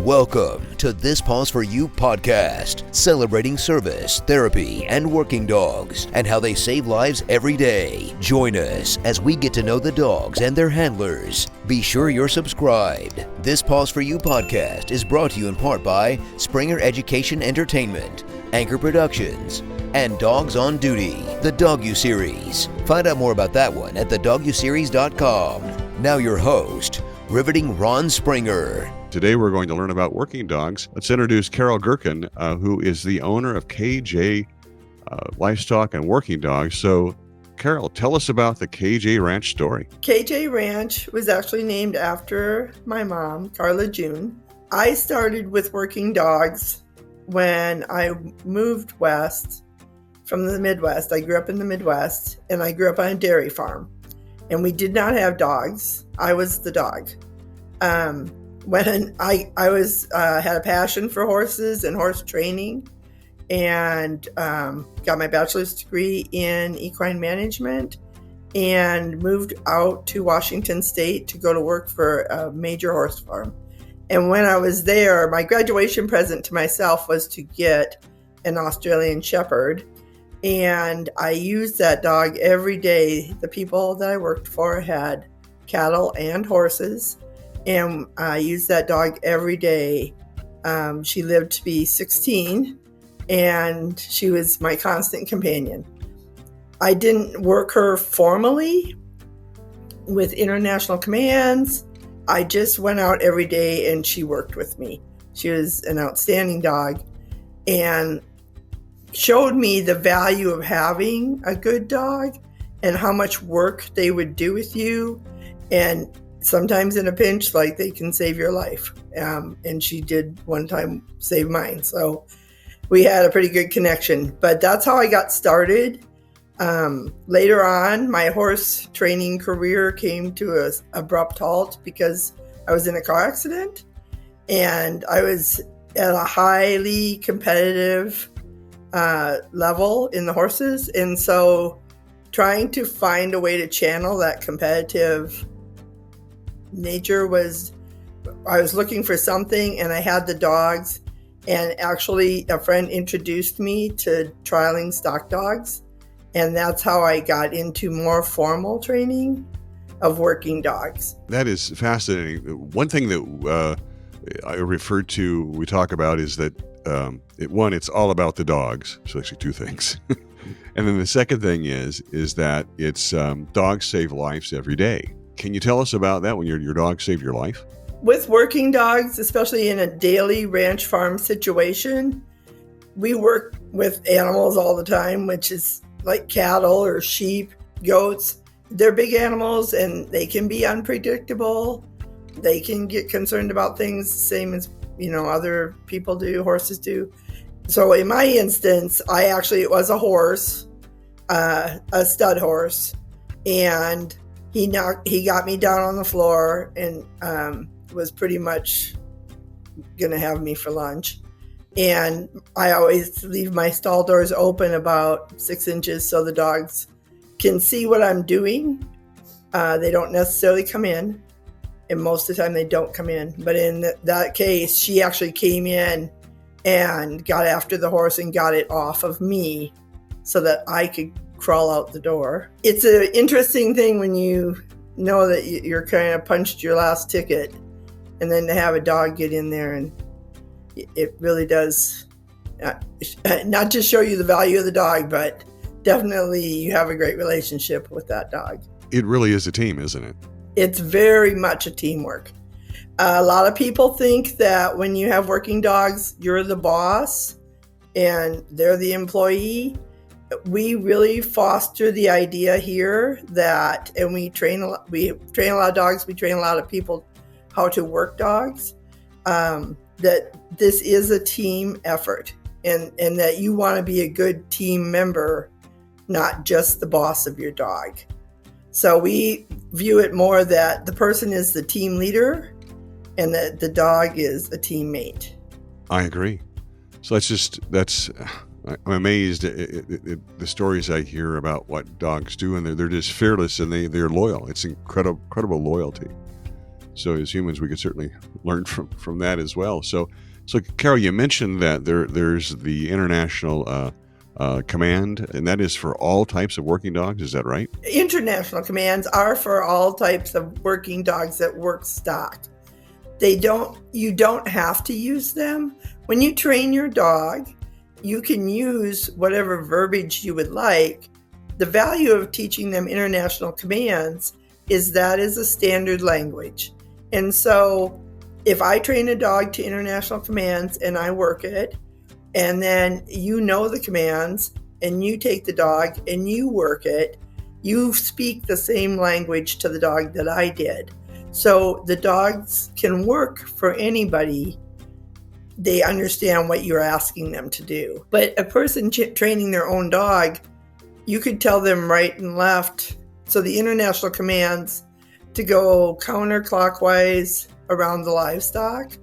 Welcome to This PAW'S for You podcast, celebrating service, therapy, and working dogs, and how they save lives every day. Join us as we get to know the dogs and their handlers. Be sure you're subscribed. This PAW'S for You podcast is brought to you in part by Springer Education Entertainment, Anchor Productions, and Dogs on Duty, the Dog U Series. Find out more about that one at thedoguseries.com. Now your host, riveting Ron Springer. Today we're going to learn about working dogs. Let's introduce Carol Gerken, who is the owner of KJ Livestock and Working Dogs. So, Carol, tell us about the KJ Ranch story. KJ Ranch was actually named after my mom, Carla June. I started with working dogs when I moved west from the Midwest. I grew up in the Midwest, and I grew up on a dairy farm. And we did not have dogs. I was the dog. When I was had a passion for horses and horse training, and got my bachelor's degree in equine management, and moved out to Washington State to go to work for a major horse farm. And when I was there, my graduation present to myself was to get an Australian Shepherd, and I used that dog every day. The people that I worked for had cattle and horses, and I used that dog every day. She lived to be 16, and she was my constant companion. I didn't work her formally with international commands. I just went out every day and she worked with me. She was an outstanding dog and showed me the value of having a good dog and how much work they would do with you. And sometimes in a pinch, like, they can save your life. And she did one time save mine. So we had a pretty good connection. But that's how I got started. Later on, my horse training career came to an abrupt halt because I was in a car accident. And I was at a highly competitive level in the horses. And so trying to find a way to channel that competitive nature I was looking for something, and I had the dogs, and actually a friend introduced me to trialing stock dogs, and that's how I got into more formal training of working dogs. That is fascinating. One thing that we talk about is that it's all about the dogs. So actually two things. And then the second thing is that it's dogs save lives every day. Can you tell us about that when your dog saved your life? With working dogs, especially in a daily ranch farm situation, we work with animals all the time, which is like cattle or sheep, goats. They're big animals and they can be unpredictable. They can get concerned about things the same as, other people do, horses do. So in my instance, it was a horse, a stud horse, and he got me down on the floor and was pretty much gonna have me for lunch. And I always leave my stall doors open about 6 inches so the dogs can see what I'm doing. They don't necessarily come in, and most of the time they don't come in. But in that case, she actually came in and got after the horse and got it off of me so that I could crawl out the door. It's an interesting thing when you know that you're kind of punched your last ticket, and then to have a dog get in there, and it really does not just show you the value of the dog, but definitely you have a great relationship with that dog. It really is a team, isn't it? It's very much a teamwork. A lot of people think that when you have working dogs, you're the boss and they're the employee. We really foster the idea here that, and we train a lot of dogs, we train a lot of people how to work dogs, that this is a team effort, and that you want to be a good team member, not just the boss of your dog. So we view it more that the person is the team leader and that the dog is a teammate. I agree. So I'm amazed at the stories I hear about what dogs do, and they're just fearless and they're loyal. It's incredible loyalty. So as humans, we could certainly learn from that as well. So Carol, you mentioned that there's the international command, and that is for all types of working dogs. Is that right? International commands are for all types of working dogs that work stock. You don't have to use them. When you train your dog, you can use whatever verbiage you would like. The value of teaching them international commands is that is a standard language. And so if I train a dog to international commands and I work it, and then you know the commands and you take the dog and you work it, you speak the same language to the dog that I did. So the dogs can work for anybody. They understand what you're asking them to do. But a person training their own dog, you could tell them right and left. So the international commands to go counterclockwise around the livestock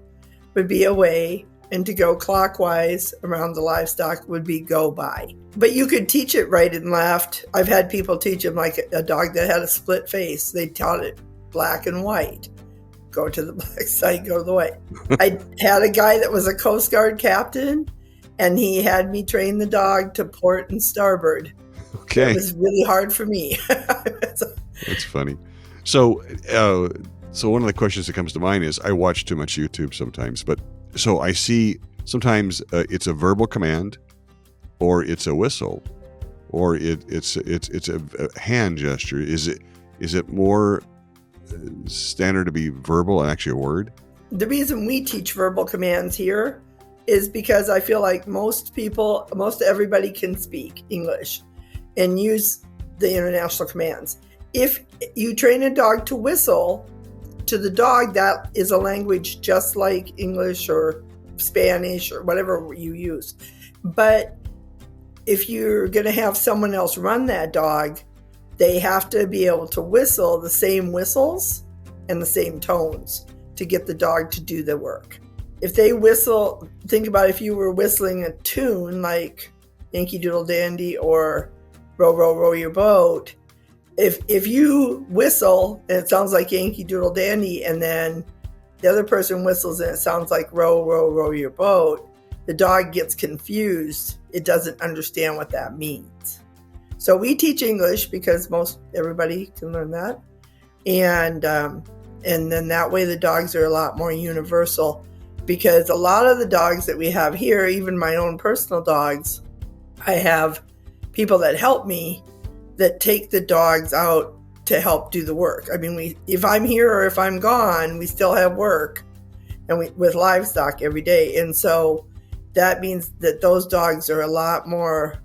would be away, and to go clockwise around the livestock would be go by. But you could teach it right and left. I've had people teach them like a dog that had a split face. They taught it black and white. Go to the black side, go to the white. I had a guy that was a Coast Guard captain, and he had me train the dog to port and starboard. Okay. It was really hard for me. That's funny. So one of the questions that comes to mind is I watch too much YouTube sometimes, but so I see sometimes it's a verbal command, or it's a whistle, or it's a hand gesture. Is it more standard to be verbal and actually a word? The reason we teach verbal commands here is because I feel like most everybody can speak English and use the international commands. If you train a dog to whistle, to the dog, that is a language just like English or Spanish or whatever you use. But if you're going to have someone else run that dog, they have to be able to whistle the same whistles and the same tones to get the dog to do the work. If they whistle, think about if you were whistling a tune like Yankee Doodle Dandy or Row, Row, Row Your Boat. If you whistle and it sounds like Yankee Doodle Dandy, and then the other person whistles and it sounds like Row, Row, Row Your Boat, the dog gets confused. It doesn't understand what that means. So we teach English because everybody can learn that. And then that way the dogs are a lot more universal, because a lot of the dogs that we have here, even my own personal dogs, I have people that help me that take the dogs out to help do the work. I mean, if I'm here or if I'm gone, we still have work and with livestock every day. And so that means that those dogs are a lot more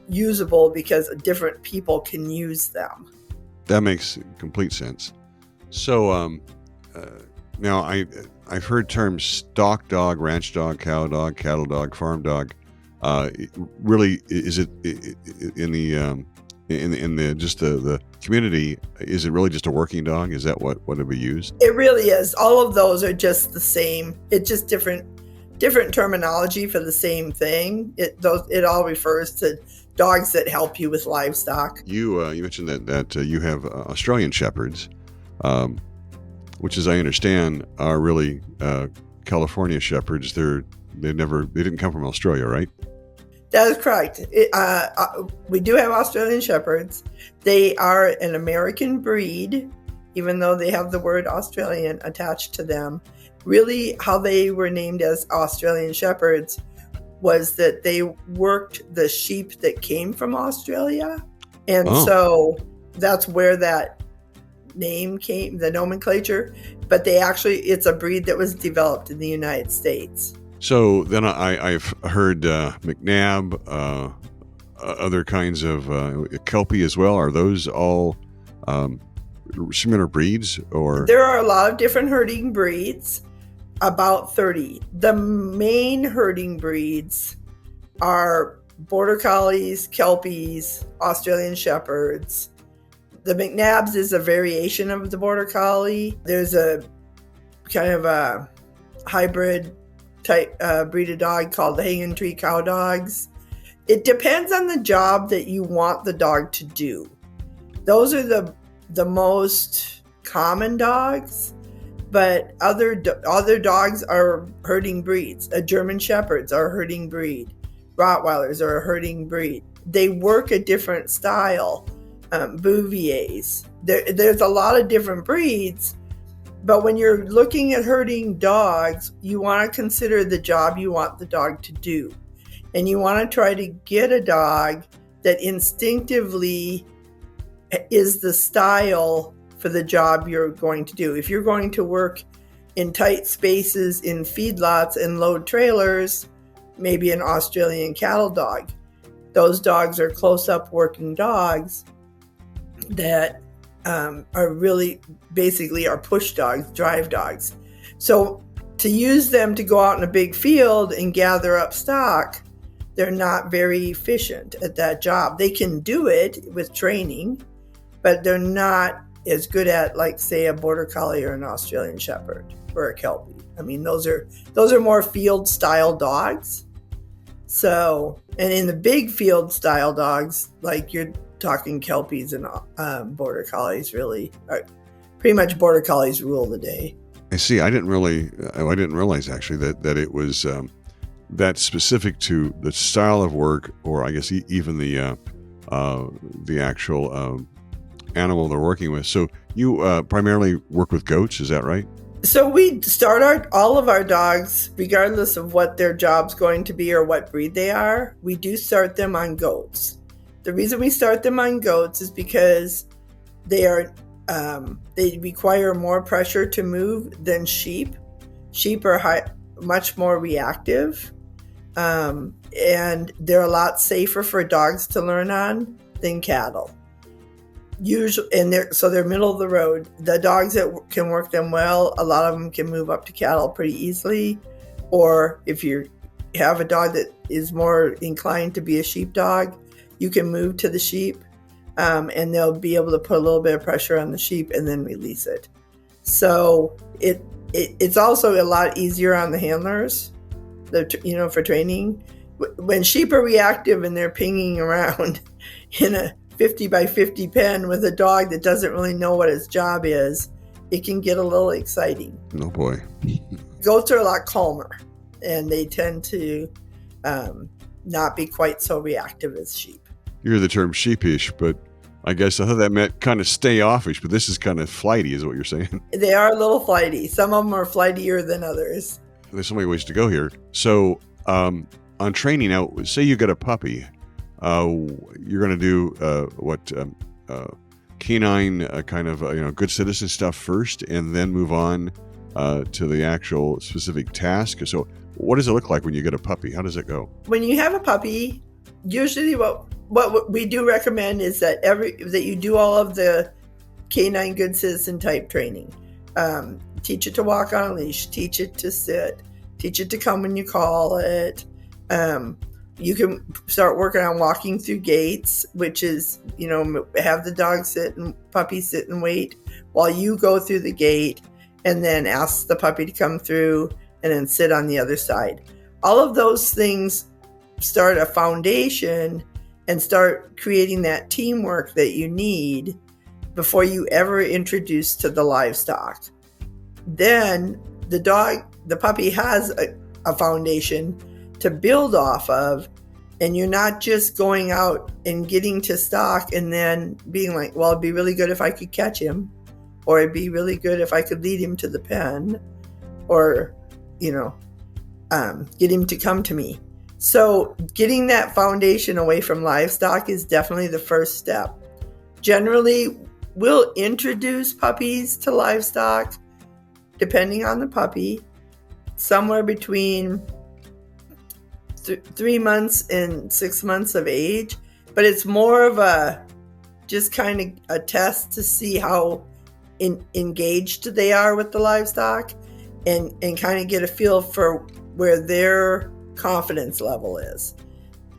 usable because different people can use them. That makes complete sense. So now I've heard terms stock dog, ranch dog, cow dog, cattle dog, farm dog. Really, is it in the community? Is it really just a working dog? Is that what would be used? It really is. All of those are just the same. It's just different terminology for the same thing. It all refers to dogs that help you with livestock. You mentioned that you have Australian Shepherds, which, as I understand, are really California Shepherds. They didn't come from Australia, right? That is correct. We do have Australian Shepherds. They are an American breed, even though they have the word Australian attached to them. Really, how they were named as Australian Shepherds was that they worked the sheep that came from Australia. And so that's where that name came, the nomenclature. But it's a breed that was developed in the United States. So then I've heard McNab, other kinds of Kelpie as well. Are those all similar breeds? Or there are a lot of different herding breeds, about 30. The main herding breeds are Border Collies, Kelpies, Australian Shepherds. The McNabs is a variation of the Border Collie. There's a kind of a hybrid type breed of dog called the Hanging Tree Cow Dogs. It depends on the job that you want the dog to do. Those are the most common dogs. but other dogs are herding breeds. German Shepherds are a herding breed. Rottweilers are a herding breed. They work a different style. Bouviers. There's a lot of different breeds, but when you're looking at herding dogs, you want to consider the job you want the dog to do. And you want to try to get a dog that instinctively is the style for the job you're going to do. If you're going to work in tight spaces in feedlots and load trailers, maybe an Australian cattle dog. Those dogs are close-up working dogs that are really basically are push dogs, drive dogs. So to use them to go out in a big field and gather up stock, they're not very efficient at that job. They can do it with training, but they're not as good at, like, say, a Border Collie or an Australian Shepherd or a Kelpie. I mean, those are more field style dogs. So, and in the big field style dogs, like you're talking Kelpies and Border Collies, really, pretty much Border Collies rule the day. I see. I didn't realize actually that it was that specific to the style of work, or I guess even the actual animal they're working with. So you primarily work with goats, is that right? So we start all of our dogs, regardless of what their job's going to be or what breed they are, we do start them on goats. The reason we start them on goats is because they require more pressure to move than sheep. Sheep are much more reactive, and they're a lot safer for dogs to learn on than cattle. Usually, and they're middle of the road. The dogs that can work them well, a lot of them can move up to cattle pretty easily. Or if you have a dog that is more inclined to be a sheep dog, you can move to the sheep, and they'll be able to put a little bit of pressure on the sheep and then release it. So it's also a lot easier on the handlers, for training. When sheep are reactive and they're pinging around in a 50 by 50 pen with a dog that doesn't really know what its job is, it can get a little exciting. Oh boy. Goats are a lot calmer, and they tend to not be quite so reactive as sheep. You hear the term sheepish, but I guess I thought that meant kind of stay offish, but this is kind of flighty is what you're saying. They are a little flighty. Some of them are flightier than others. There's so many ways to go here. So on training, now, say you get a puppy, you're going to do canine kind of good citizen stuff first, and then move on to the actual specific task. So what does it look like when you get a puppy? How does it go? When you have a puppy, usually what we do recommend is that you do all of the canine good citizen type training. Teach it to walk on a leash, teach it to sit, teach it to come when you call it. You can start working on walking through gates, which is, have the dog sit and puppy sit and wait while you go through the gate, and then ask the puppy to come through and then sit on the other side. All of those things start a foundation and start creating that teamwork that you need before you ever introduce to the livestock. Then the puppy has a foundation to build off of, and you're not just going out and getting to stock and then being like, well, it'd be really good if I could catch him, or it'd be really good if I could lead him to the pen, or get him to come to me. So getting that foundation away from livestock is definitely the first step. Generally, we'll introduce puppies to livestock, depending on the puppy, somewhere between 3 months and 6 months of age, but it's more of just kind of a test to see how engaged they are with the livestock, and kind of get a feel for where their confidence level is.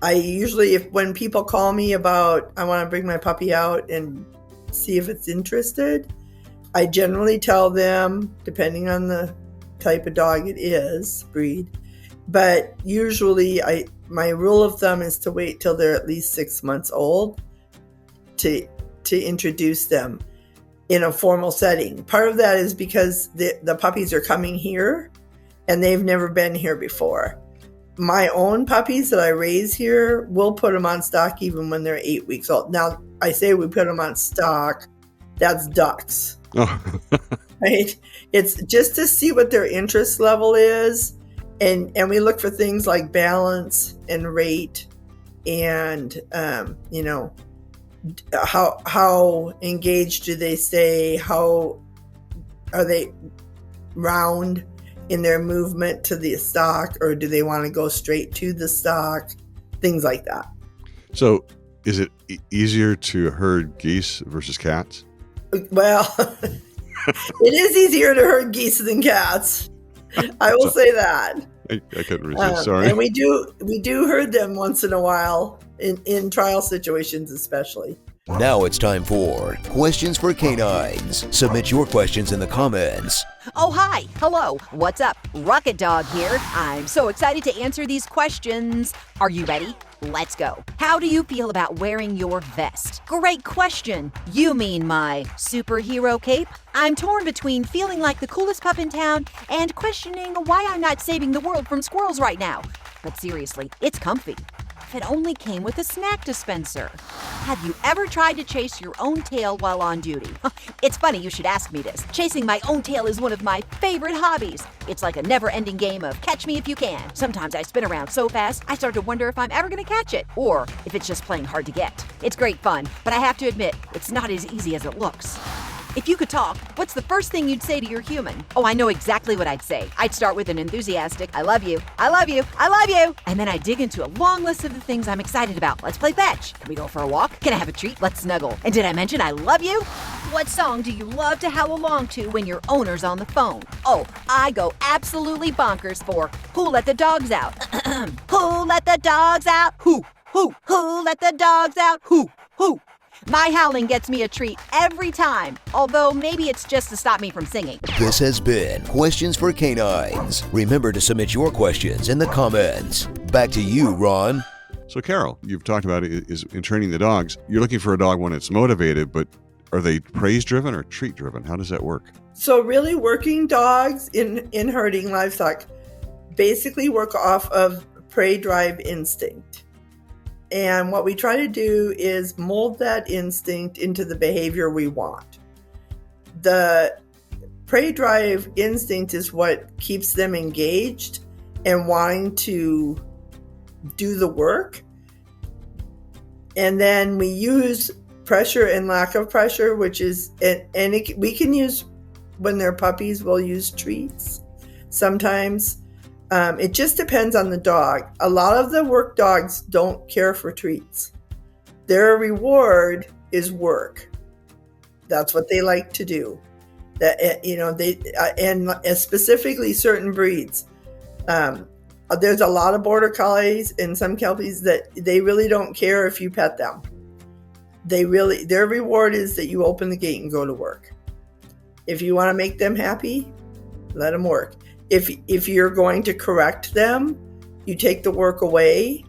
I usually, when people call me about, I want to bring my puppy out and see if it's interested, I generally tell them, depending on the type of dog it is, breed, but usually my rule of thumb is to wait till they're at least 6 months old to introduce them. in a formal setting. Part of that is because the puppies are coming here and they've never been here before. My own puppies that I raise here, we'll put them on stock even when they're 8 weeks old. Now, I say we put them on stock, that's ducks, right? It's just to see what their interest level is. And we look for things like balance and rate and, how engaged do they stay? How are they round in their movement to the stock, or do they want to go straight to the stock? Things like that. So is it easier to herd geese versus cats? Well, it is easier to herd geese than cats. I will say that. I couldn't resist. Sorry. And we do herd them once in a while in trial situations, especially. Now it's time for Questions for Canines. Submit your questions in the comments. Oh, hi. Hello. What's up? Rocket Dog here. I'm so excited to answer these questions. Are you ready? Let's go. How do you feel about wearing your vest? Great question. You mean my superhero cape? I'm torn between feeling like the coolest pup in town and questioning why I'm not saving the world from squirrels right now. But seriously, it's comfy. If it only came with a snack dispenser. Have you ever tried to chase your own tail while on duty? It's funny you should ask me this. Chasing my own tail is one of my favorite hobbies. It's like a never-ending game of catch me if you can. Sometimes I spin around so fast, I start to wonder if I'm ever going to catch it, or if it's just plain hard to get. It's great fun, but I have to admit, it's not as easy as it looks. If you could talk, what's the first thing you'd say to your human? Oh, I know exactly what I'd say. I'd start with an enthusiastic, I love you, I love you, I love you. And then I'd dig into a long list of the things I'm excited about. Let's play fetch. Can we go for a walk? Can I have a treat? Let's snuggle. And did I mention I love you? What song do you love to howl along to when your owner's on the phone? Oh, I go absolutely bonkers for Who Let the Dogs Out? Who let the dogs out? Who let the dogs out? Who? My howling gets me a treat every time, although maybe it's just to stop me from singing. This has been Questions for Canines. Remember to submit your questions in the comments. Back to you, Ron. So, Carol, you've talked about is in training the dogs. You're looking for a dog when it's motivated, but are they praise-driven or treat-driven? How does that work? So really working dogs in herding livestock basically work off of prey drive instinct. And what we try to do is mold that instinct into the behavior we want. The prey drive instinct is what keeps them engaged and wanting to do the work. And then we use pressure and lack of pressure, which is, we can use, when they're puppies, we'll use treats sometimes. It just depends on the dog. A lot of the work dogs don't care for treats. Their reward is work. That's what they like to do. And specifically certain breeds. There's a lot of border collies and some kelpies that they really don't care if you pet them. Their reward is that you open the gate and go to work. If you want to make them happy, let them work. If you're going to correct them, you take the work away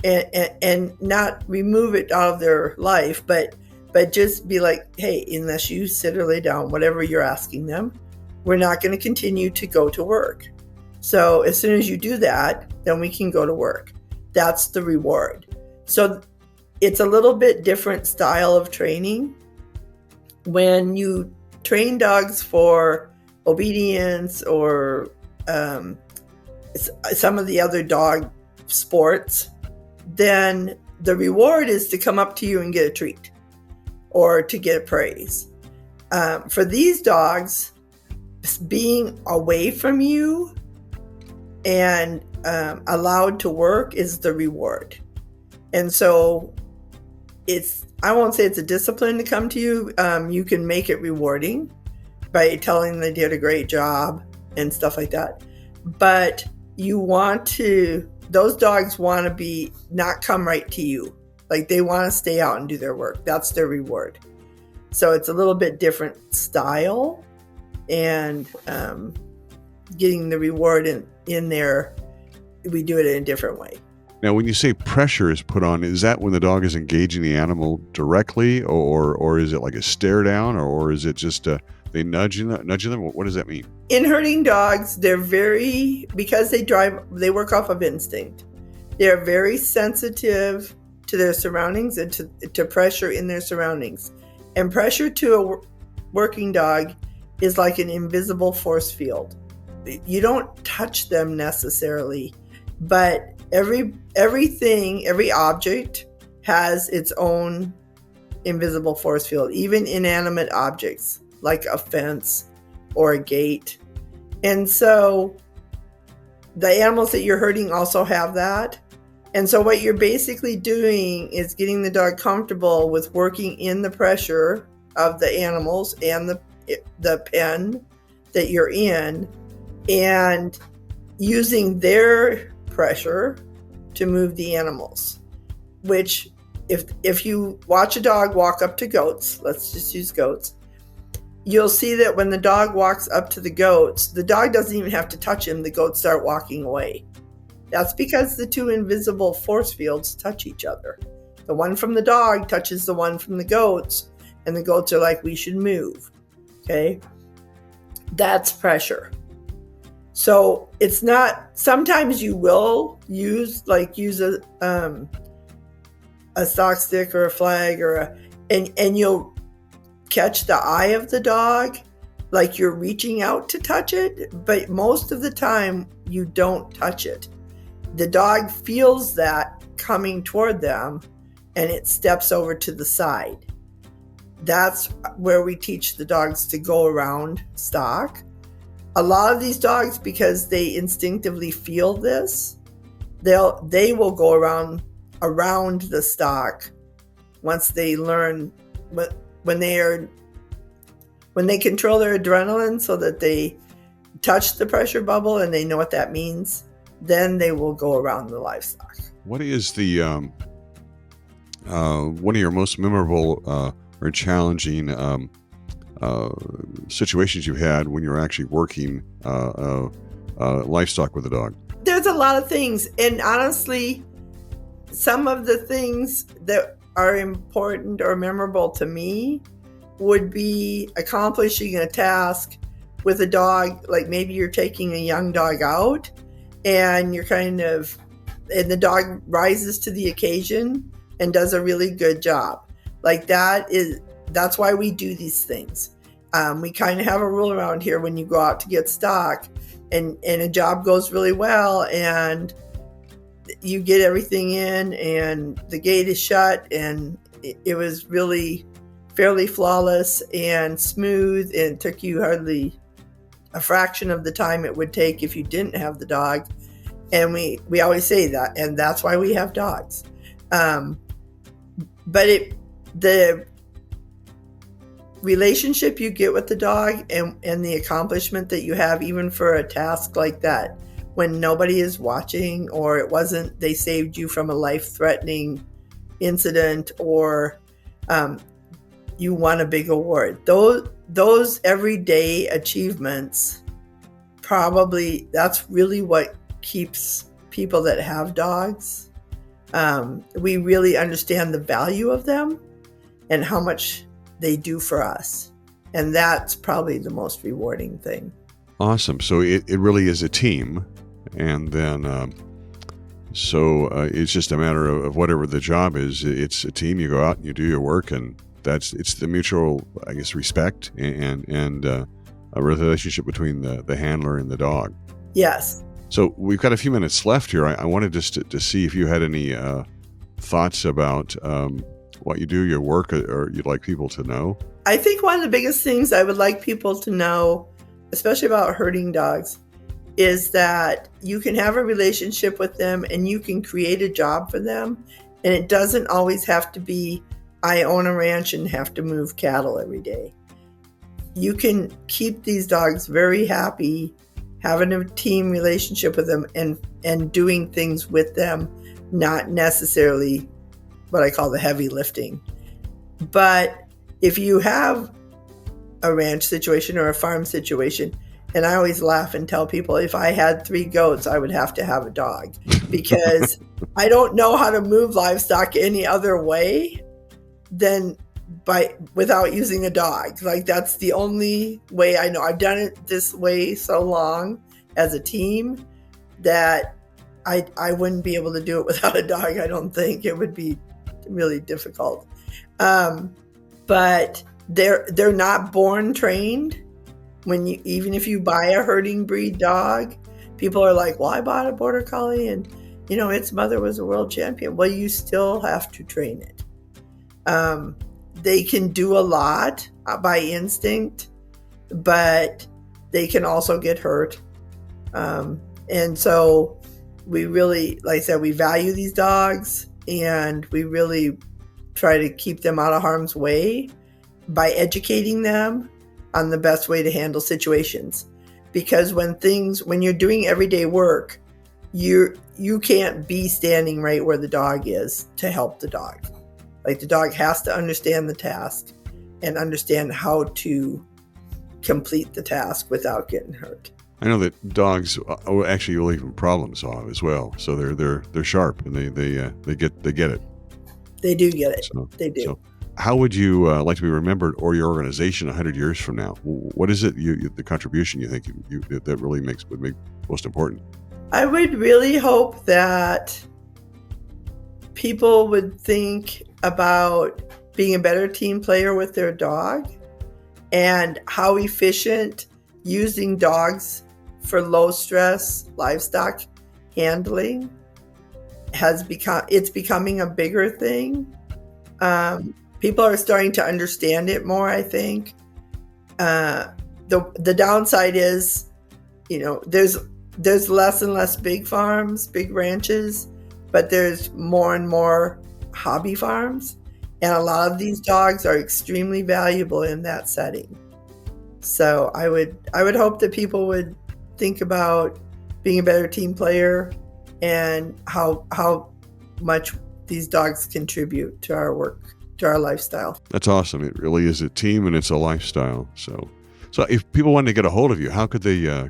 and not remove it out of their life, but just be like, hey, unless you sit or lay down, whatever you're asking them, we're not going to continue to go to work. So as soon as you do that, then we can go to work. That's the reward. So it's a little bit different style of training. When you train dogs for obedience or some of the other dog sports, then the reward is to come up to you and get a treat or to get praise. For these dogs, being away from you and allowed to work is the reward. And so I won't say it's a discipline to come to you. You can make it rewarding by telling them they did a great job and stuff like that. But those dogs want to not come right to you. Like they want to stay out and do their work. That's their reward. So it's a little bit different style, and getting the reward in there, we do it in a different way. Now, when you say pressure is put on, is that when the dog is engaging the animal directly, or is it like a stare down, or is it just they nudging them? What does that mean? In herding dogs, because they work off of instinct. They're very sensitive to their surroundings and to pressure in their surroundings. And pressure to a working dog is like an invisible force field. You don't touch them necessarily, but every object has its own invisible force field, even inanimate objects like a fence or a gate. And so the animals that you're herding also have that. And so what you're basically doing is getting the dog comfortable with working in the pressure of the animals and the pen that you're in, and using their pressure to move the animals. Which, if you watch a dog walk up to goats, let's just use goats, you'll see that when the dog walks up to the goats, the dog doesn't even have to touch him, the goats start walking away. That's because the two invisible force fields touch each other. The one from the dog touches the one from the goats, and the goats are like, we should move. Okay? That's pressure. So it's not, sometimes you will use a stock stick or a flag and you'll catch the eye of the dog, like you're reaching out to touch it, but most of the time you don't touch it. The dog feels that coming toward them and it steps over to the side. That's where we teach the dogs to go around stock. A lot of these dogs, because they instinctively feel this, they will go around the stock once they learn when they control their adrenaline so that they touch the pressure bubble and they know what that means, then they will go around the livestock. What is the one of your most memorable or challenging situations you've had when you're actually working livestock with a dog? There's a lot of things, and honestly, some of the things that are important or memorable to me would be accomplishing a task with a dog. Like maybe you're taking a young dog out and and the dog rises to the occasion and does a really good job. Like that's why we do these things. We kind of have a rule around here: when you go out to get stock and a job goes really well and you get everything in and the gate is shut and it was really fairly flawless and smooth and it took you hardly a fraction of the time it would take if you didn't have the dog. And we always say that, and that's why we have dogs. But the relationship you get with the dog and the accomplishment that you have, even for a task like that, when nobody is watching, or they saved you from a life-threatening incident, or you won a big award. Those everyday achievements, probably that's really what keeps people that have dogs. We really understand the value of them and how much they do for us. And that's probably the most rewarding thing. Awesome. So it really is a team. And then, it's just a matter of whatever the job is. It's a team. You go out and you do your work, and it's the mutual, I guess, respect and a relationship between the handler and the dog. Yes. So we've got a few minutes left here. I wanted just to see if you had any thoughts about what you do, your work, or you'd like people to know. I think one of the biggest things I would like people to know, especially about herding dogs, is that you can have a relationship with them and you can create a job for them. And it doesn't always have to be, I own a ranch and have to move cattle every day. You can keep these dogs very happy, having a team relationship with them and doing things with them, not necessarily what I call the heavy lifting. But if you have a ranch situation or a farm situation, And I always laugh and tell people if I had 3 goats, I would have to have a dog because I don't know how to move livestock any other way than without using a dog. Like that's the only way I know. I've done it this way so long as a team that I wouldn't be able to do it without a dog. I don't think it would be really difficult. But they're not born trained. Even if you buy a herding breed dog, people are like, well, I bought a border collie and its mother was a world champion. Well, you still have to train it. They can do a lot by instinct, but they can also get hurt. And so we really, like I said, we value these dogs and we really try to keep them out of harm's way by educating them on the best way to handle situations. Because when you're doing everyday work, you can't be standing right where the dog is to help the dog. Like the dog has to understand the task and understand how to complete the task without getting hurt. I know that dogs actually will even problem solve as well. So they're sharp and they get it. They do get it. They do. So how would you like to be remembered, or your organization 100 years from now? What is it the contribution you think that really would make most important? I would really hope that people would think about being a better team player with their dog and how efficient using dogs for low stress livestock handling it's becoming a bigger thing. People are starting to understand it more, I think. The downside is, there's less and less big farms, big ranches, but there's more and more hobby farms. And a lot of these dogs are extremely valuable in that setting. So I would hope that people would think about being a better team player and how much these dogs contribute to our work, to our lifestyle. That's awesome. It really is a team and it's a lifestyle. So if people wanted to get a hold of you, how could they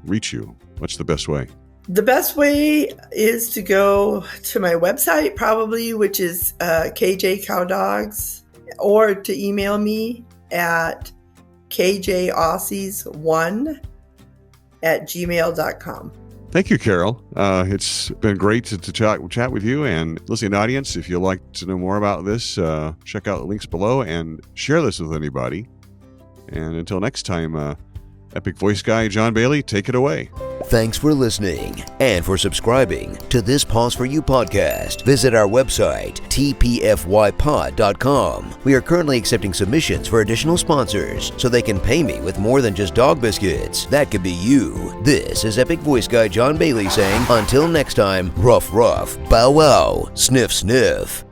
reach you? What's the best way? The best way is to go to my website, probably, which is KJ Cow Dogs, or to email me at kjaussies1@gmail.com. Thank you, Carol. It's been great to chat with you. And listening audience, if you'd like to know more about this, check out the links below and share this with anybody. And until next time, Epic Voice Guy John Bailey, take it away. Thanks for listening and for subscribing to This PAW'S for You podcast. Visit our website, tpfypod.com. We are currently accepting submissions for additional sponsors so they can pay me with more than just dog biscuits. That could be you. This is Epic Voice Guy John Bailey saying, until next time, ruff, ruff, bow, wow, sniff, sniff.